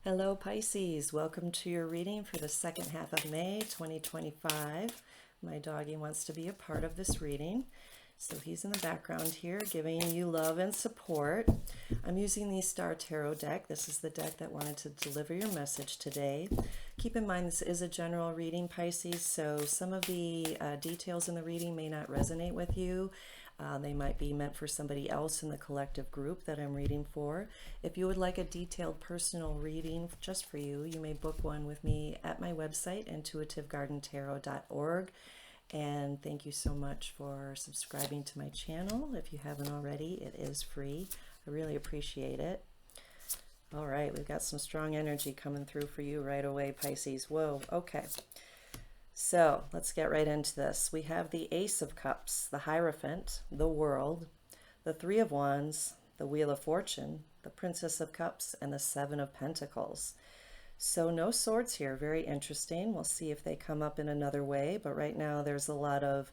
Hello Pisces, welcome to your reading for the second half of May 2025. My doggy wants to be a part of this reading, so he's in the background here giving you love and support. I'm using the Star Tarot deck. This is the deck that wanted to deliver your message today. Keep in mind this is a general reading, Pisces, so some of the details in the reading may not resonate with you. They might be meant for somebody else in the collective group that I'm reading for. If you would like a detailed personal reading just for you, you may book one with me at my website, intuitivegardentarot.org. And thank you so much for subscribing to my channel. If you haven't already, it is free. I really appreciate it. All right, we've got some strong energy coming through for you right away, Pisces. Whoa, okay. So let's get right into this. We have the Ace of Cups, the Hierophant, the World, the Three of Wands, the Wheel of Fortune, the Princess of Cups, and the Seven of Pentacles. So no swords here. Very interesting. We'll see if they come up in another way. But right now there's a lot of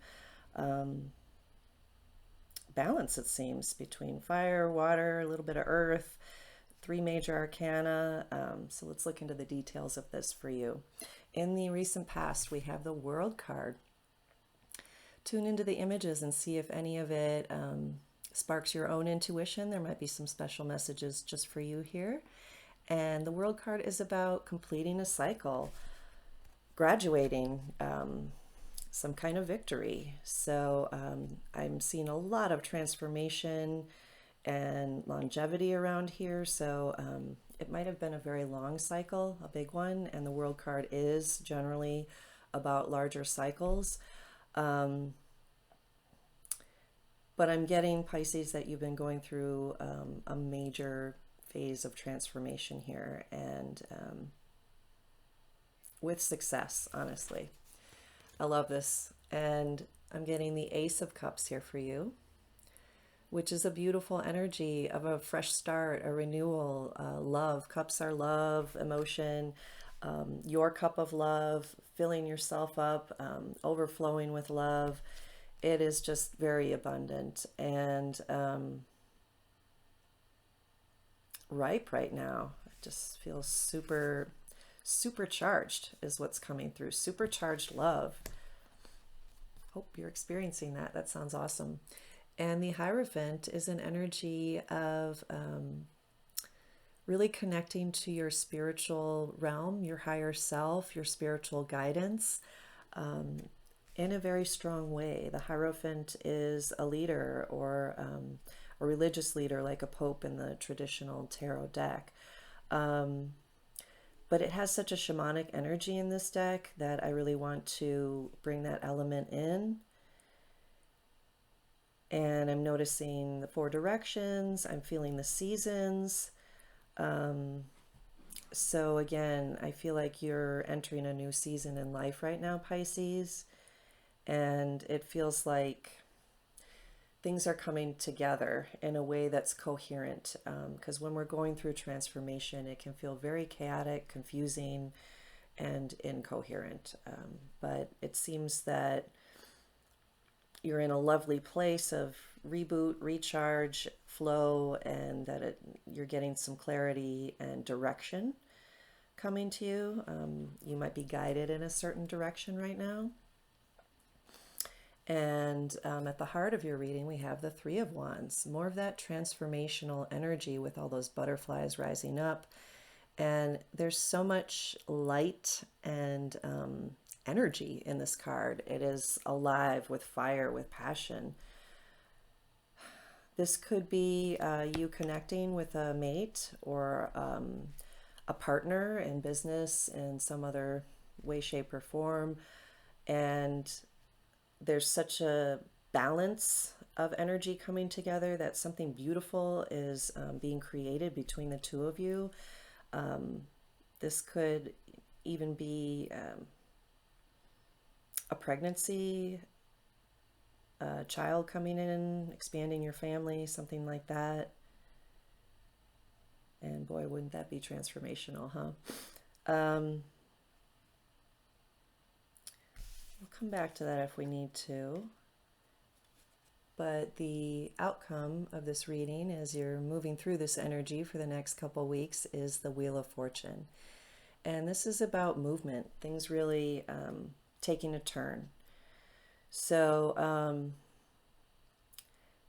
balance, it seems, between fire, water, a little bit of earth, three major arcana. So let's look into the details of this for you. In the recent past, we have the World card. Tune into the images and see if any of it sparks your own intuition. There might be some special messages just for you here. And the World card is about completing a cycle, graduating, some kind of victory. So I'm seeing a lot of transformation and longevity around here. So it might have been a very long cycle, a big one, and the World card is generally about larger cycles. But I'm getting, Pisces, that you've been going through a major phase of transformation here, and with success, honestly. I love this. And I'm getting the Ace of Cups here for you, which is a beautiful energy of a fresh start, a renewal, love. Cups are love, emotion, your cup of love, filling yourself up, overflowing with love. It is just very abundant and ripe right now. It just feels supercharged is what's coming through. Supercharged love. Hope you're experiencing that. That sounds awesome. And the Hierophant is an energy of really connecting to your spiritual realm, your higher self, your spiritual guidance in a very strong way. The Hierophant is a leader or a religious leader like a pope in the traditional tarot deck. But it has such a shamanic energy in this deck that I really want to bring that element in. And I'm noticing the four directions. I'm feeling the seasons. So again, I feel like you're entering a new season in life right now, Pisces. And it feels like things are coming together in a way that's coherent. Because when we're going through transformation, it can feel very chaotic, confusing, and incoherent. But it seems that you're in a lovely place of reboot, recharge, flow, and that you're getting some clarity and direction coming to you. You might be guided in a certain direction right now. And at the heart of your reading, we have the Three of Wands, more of that transformational energy with all those butterflies rising up. And there's so much light and energy in this card. It is alive with fire, with passion. This could be you connecting with a mate or a partner in business in some other way, shape, or form. And there's such a balance of energy coming together that something beautiful is being created between the two of you. This could even be a pregnancy, a child coming in, expanding your family, something like that. And boy, wouldn't that be transformational, huh? We'll come back to that if we need to. but the outcome of this reading as you're moving through this energy for the next couple weeks is the Wheel of Fortune. And this is about movement, things really taking a turn. So,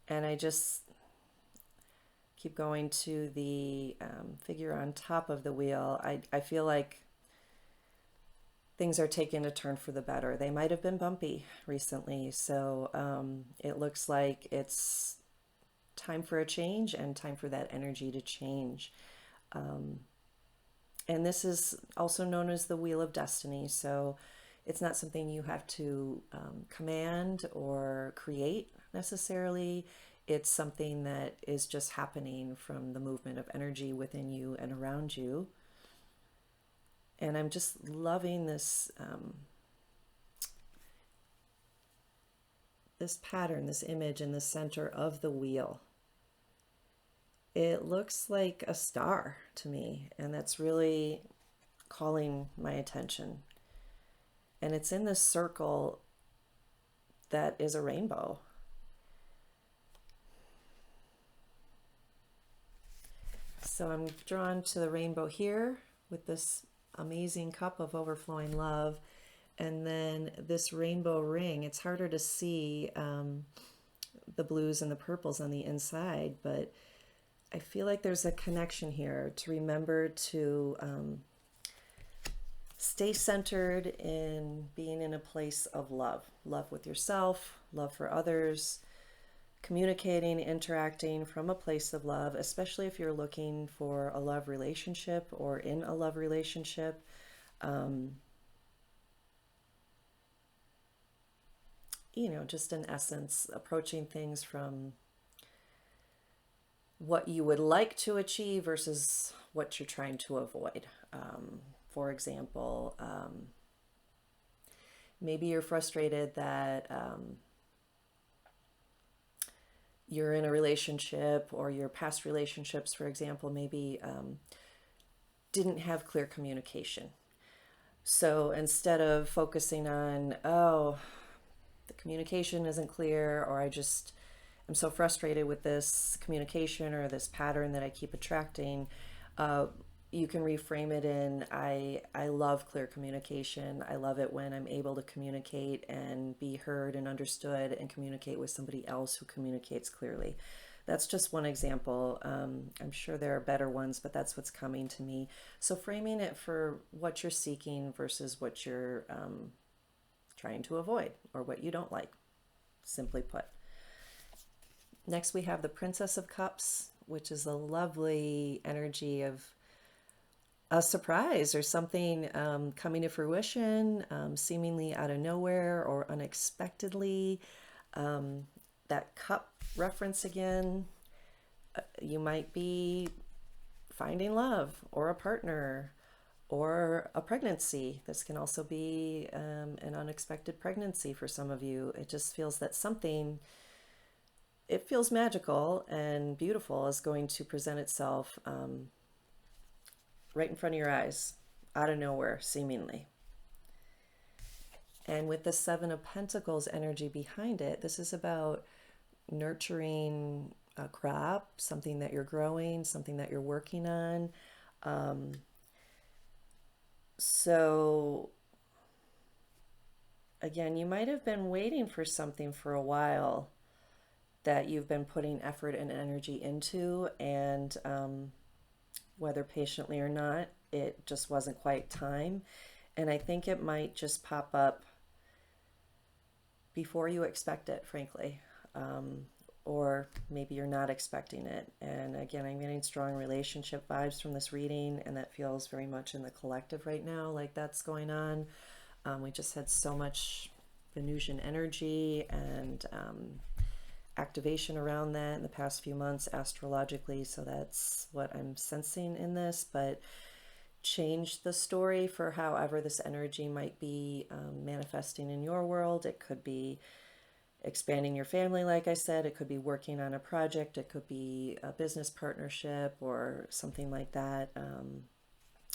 and I just keep going to the figure on top of the wheel. I feel like things are taking a turn for the better. They might have been bumpy recently, so it looks like it's time for a change and time for that energy to change. And this is also known as the Wheel of Destiny, so it's not something you have to command or create necessarily. It's something that is just happening from the movement of energy within you and around you. And I'm just loving this this pattern, this image in the center of the wheel. It looks like a star to me, and that's really calling my attention. And it's in this circle that is a rainbow. So I'm drawn to the rainbow here with this amazing cup of overflowing love. And then this rainbow ring, it's harder to see the blues and the purples on the inside, but I feel like there's a connection here to remember to stay centered in being in a place of love. Love with yourself, love for others, communicating, interacting from a place of love, especially if you're looking for a love relationship or in a love relationship. You know, just in essence, approaching things from what you would like to achieve versus what you're trying to avoid. For example, maybe you're frustrated that you're in a relationship, or your past relationships, for example, maybe didn't have clear communication. So instead of focusing on, oh, the communication isn't clear, or I'm so frustrated with this communication or this pattern that I keep attracting, you can reframe it in, I love clear communication. I love it when I'm able to communicate and be heard and understood and communicate with somebody else who communicates clearly. That's just one example. I'm sure there are better ones, but that's what's coming to me. So framing it for what you're seeking versus what you're trying to avoid or what you don't like, simply put. Next, we have the Princess of Cups, which is a lovely energy of a surprise or something coming to fruition, seemingly out of nowhere or unexpectedly. That cup reference again, you might be finding love or a partner or a pregnancy. This can also be an unexpected pregnancy for some of you. It just feels that something, it feels magical and beautiful, is going to present itself right in front of your eyes, out of nowhere, seemingly. And with the Seven of Pentacles energy behind it, this is about nurturing a crop, something that you're growing, something that you're working on. So again, you might have been waiting for something for a while that you've been putting effort and energy into, and whether patiently or not, it just wasn't quite time. And I think it might just pop up before you expect it, frankly. Or maybe you're not expecting it. And again, I'm getting strong relationship vibes from this reading, and that feels very much in the collective right now, like that's going on. We just had so much Venusian energy and activation around that in the past few months astrologically, so that's what I'm sensing in this. But change the story for however this energy might be manifesting in your world. It could be expanding your family, like I said. It could be working on a project. It could be a business partnership or something like that,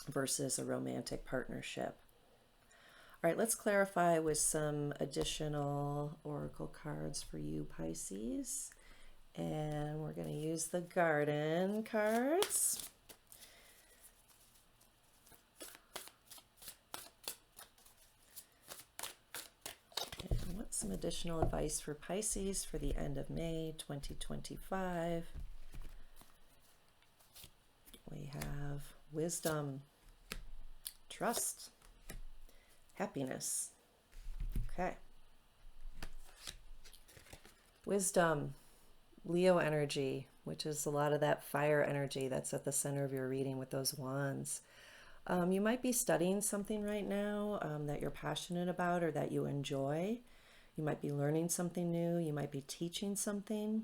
versus a romantic partnership. All right, let's clarify with some additional oracle cards for you, Pisces. And we're going to use the garden cards. And what's some additional advice for Pisces for the end of May 2025? We have wisdom, trust, happiness. Okay. Wisdom, Leo energy, which is a lot of that fire energy that's at the center of your reading with those wands. You might be studying something right now that you're passionate about or that you enjoy. You might be learning something new. You might be teaching something.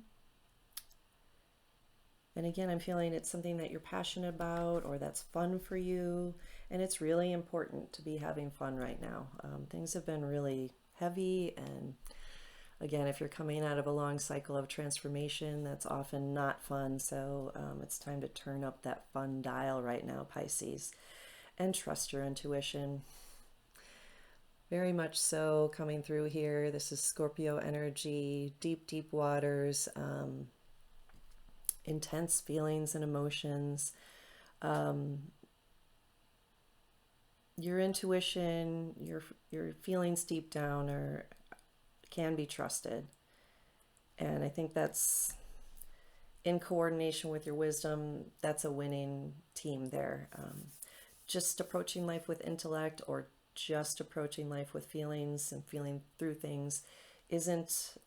And again, I'm feeling it's something that you're passionate about or that's fun for you. And it's really important to be having fun right now. Things have been really heavy. And again, if you're coming out of a long cycle of transformation, that's often not fun. So it's time to turn up that fun dial right now, Pisces, and trust your intuition. Very much so coming through here. This is Scorpio energy, deep, deep waters. Intense feelings and emotions. Your intuition, your feelings deep down can be trusted. And I think that's in coordination with your wisdom, that's a winning team there. Just approaching life with intellect or just approaching life with feelings and feeling through things isn't,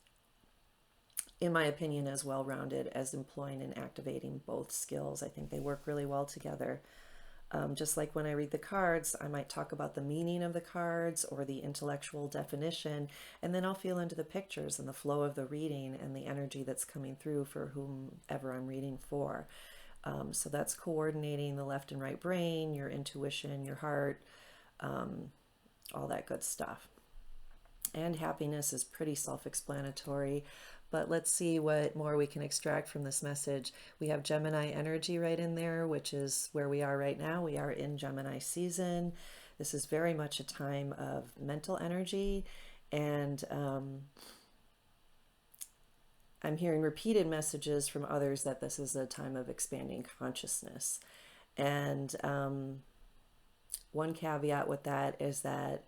in my opinion, as well-rounded as employing and activating both skills. I think they work really well together. Just like when I read the cards, I might talk about the meaning of the cards or the intellectual definition, and then I'll feel into the pictures and the flow of the reading and the energy that's coming through for whomever I'm reading for. So that's coordinating the left and right brain, your intuition, your heart, all that good stuff. And happiness is pretty self-explanatory. But let's see what more we can extract from this message. We have Gemini energy right in there, which is where we are right now. We are in Gemini season. This is very much a time of mental energy. And I'm hearing repeated messages from others that this is a time of expanding consciousness. And one caveat with that is that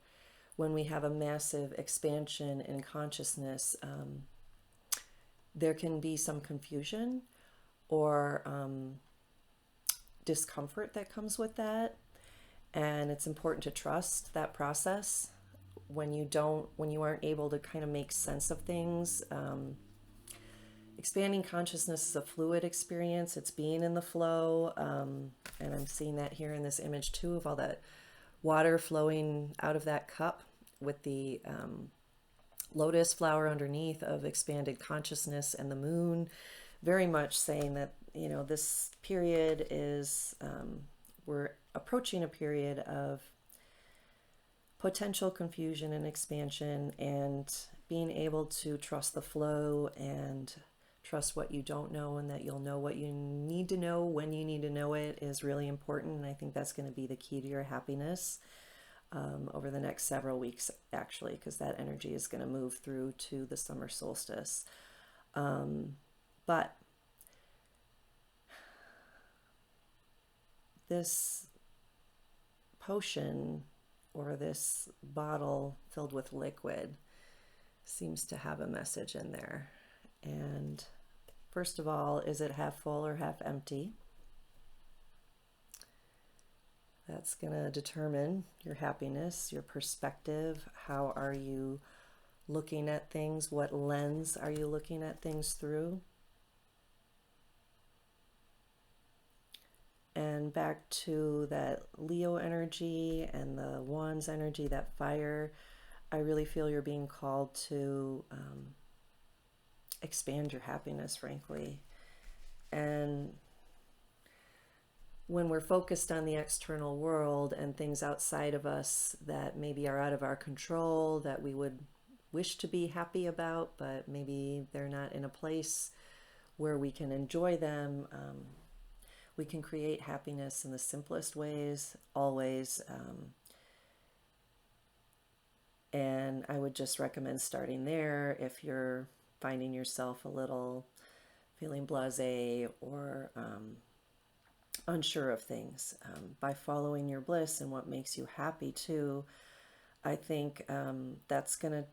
when we have a massive expansion in consciousness, there can be some confusion or discomfort that comes with that. And it's important to trust that process when you aren't able to kind of make sense of things. Expanding consciousness is a fluid experience. It's being in the flow. And I'm seeing that here in this image too, of all that water flowing out of that cup with the lotus flower underneath of expanded consciousness, and the moon very much saying that, you know, this period is, we're approaching a period of potential confusion and expansion, and being able to trust the flow and trust what you don't know, and that you'll know what you need to know when you need to know it is really important. And I think that's going to be the key to your happiness over the next several weeks, actually, because that energy is going to move through to the summer solstice. But this potion or this bottle filled with liquid seems to have a message in there. And first of all, is it half full or half empty? That's going to determine your happiness, your perspective. How are you looking at things? What lens are you looking at things through? And back to that Leo energy and the Wands energy, that fire, I really feel you're being called to expand your happiness, frankly. And when we're focused on the external world and things outside of us that maybe are out of our control, that we would wish to be happy about, but maybe they're not in a place where we can enjoy them, we can create happiness in the simplest ways, always. And I would just recommend starting there if you're finding yourself a little feeling blasé or unsure of things. By following your bliss and what makes you happy too, I think that's going to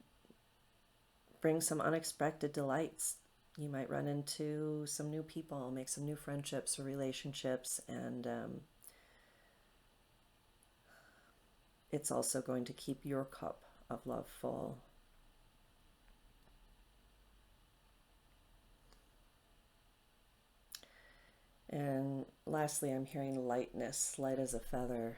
bring some unexpected delights. You might run into some new people, make some new friendships or relationships, and it's also going to keep your cup of love full. And lastly, I'm hearing lightness, light as a feather.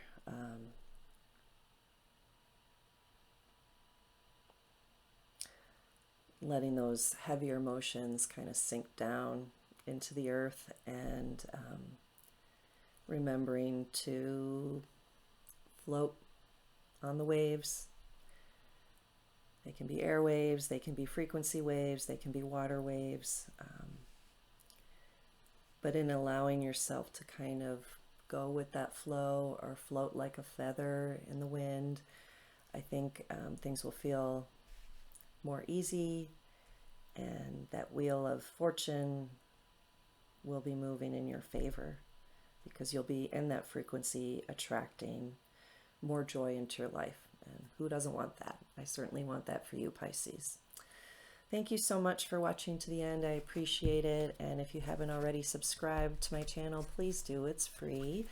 Letting those heavier emotions kind of sink down into the earth, and remembering to float on the waves. They can be air waves, they can be frequency waves, they can be water waves. But in allowing yourself to kind of go with that flow or float like a feather in the wind, I think things will feel more easy, and that wheel of fortune will be moving in your favor because you'll be in that frequency attracting more joy into your life. And who doesn't want that? I certainly want that for you, Pisces. Thank you so much for watching to the end. I appreciate it. And if you haven't already subscribed to my channel, please do. It's free.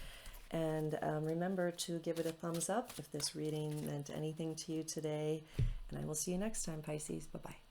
And remember to give it a thumbs up if this reading meant anything to you today. And I will see you next time, Pisces. Bye-bye.